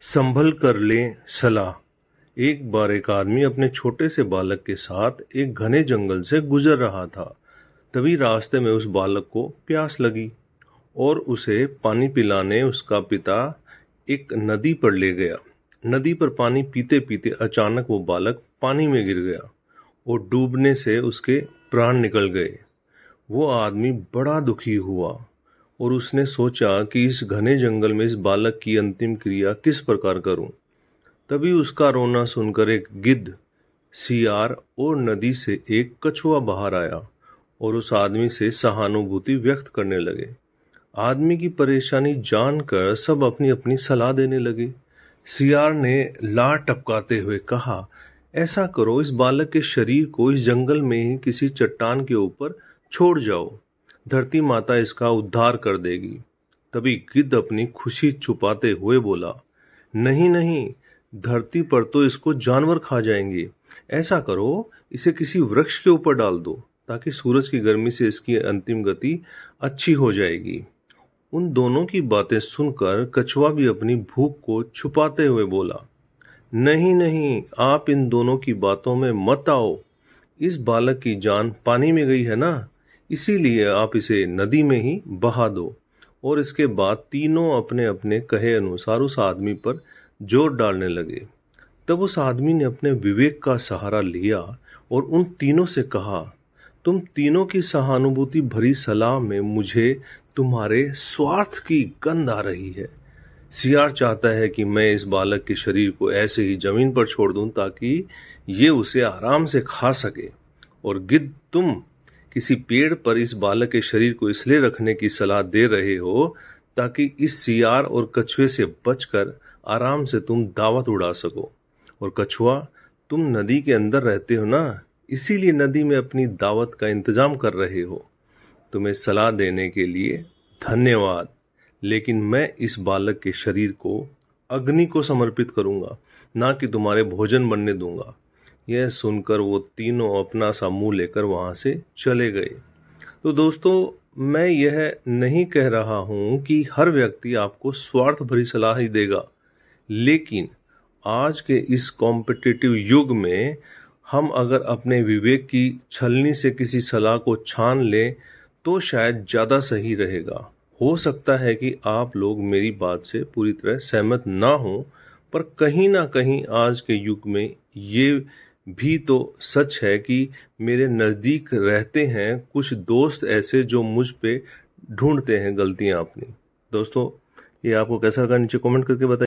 संभल कर लें सलाह। एक बार एक आदमी अपने छोटे से बालक के साथ एक घने जंगल से गुजर रहा था। तभी रास्ते में उस बालक को प्यास लगी और उसे पानी पिलाने उसका पिता एक नदी पर ले गया। नदी पर पानी पीते पीते अचानक वो बालक पानी में गिर गया और डूबने से उसके प्राण निकल गए। वो आदमी बड़ा दुखी हुआ और उसने सोचा कि इस घने जंगल में इस बालक की अंतिम क्रिया किस प्रकार करूं। तभी उसका रोना सुनकर एक गिद्ध, सियार और नदी से एक कछुआ बाहर आया और उस आदमी से सहानुभूति व्यक्त करने लगे। आदमी की परेशानी जानकर सब अपनी अपनी सलाह देने लगे। सियार ने लार टपकाते हुए कहा, ऐसा करो, इस बालक के शरीर को इस जंगल में ही किसी चट्टान के ऊपर छोड़ जाओ, धरती माता इसका उद्धार कर देगी। तभी गिद्ध अपनी खुशी छुपाते हुए बोला, नहीं नहीं, धरती पर तो इसको जानवर खा जाएंगे। ऐसा करो, इसे किसी वृक्ष के ऊपर डाल दो ताकि सूरज की गर्मी से इसकी अंतिम गति अच्छी हो जाएगी। उन दोनों की बातें सुनकर कछुआ भी अपनी भूख को छुपाते हुए बोला, नहीं नहीं, आप इन दोनों की बातों में मत आओ। इस बालक की जान पानी में गई है ना, इसीलिए आप इसे नदी में ही बहा दो। और इसके बाद तीनों अपने अपने कहे अनुसार उस आदमी पर जोर डालने लगे। तब उस आदमी ने अपने विवेक का सहारा लिया और उन तीनों से कहा, तुम तीनों की सहानुभूति भरी सलाह में मुझे तुम्हारे स्वार्थ की गंध आ रही है। सियार चाहता है कि मैं इस बालक के शरीर को ऐसे ही जमीन पर छोड़ दूं ताकि ये उसे आराम से खा सके, और गिद्ध, तुम किसी पेड़ पर इस बालक के शरीर को इसलिए रखने की सलाह दे रहे हो ताकि इस सियार और कछुए से बचकर आराम से तुम दावत उड़ा सको। और कछुआ, तुम नदी के अंदर रहते हो ना, इसीलिए नदी में अपनी दावत का इंतजाम कर रहे हो। तुम्हें सलाह देने के लिए धन्यवाद, लेकिन मैं इस बालक के शरीर को अग्नि को समर्पित करूंगा, ना कि तुम्हारे भोजन बनने दूंगा। यह सुनकर वो तीनों अपना सा मुंह लेकर वहां से चले गए। तो दोस्तों, मैं यह नहीं कह रहा हूं कि हर व्यक्ति आपको स्वार्थ भरी सलाह ही देगा, लेकिन आज के इस कॉम्पिटिटिव युग में हम अगर अपने विवेक की छलनी से किसी सलाह को छान लें तो शायद ज़्यादा सही रहेगा। हो सकता है कि आप लोग मेरी बात से पूरी तरह सहमत ना हों, पर कहीं ना कहीं आज के युग में ये भी तो सच है कि मेरे नज़दीक रहते हैं कुछ दोस्त ऐसे जो मुझ पे ढूंढते हैं गलतियां अपनी। दोस्तों, ये आपको कैसा लगा नीचे कमेंट करके बताइए।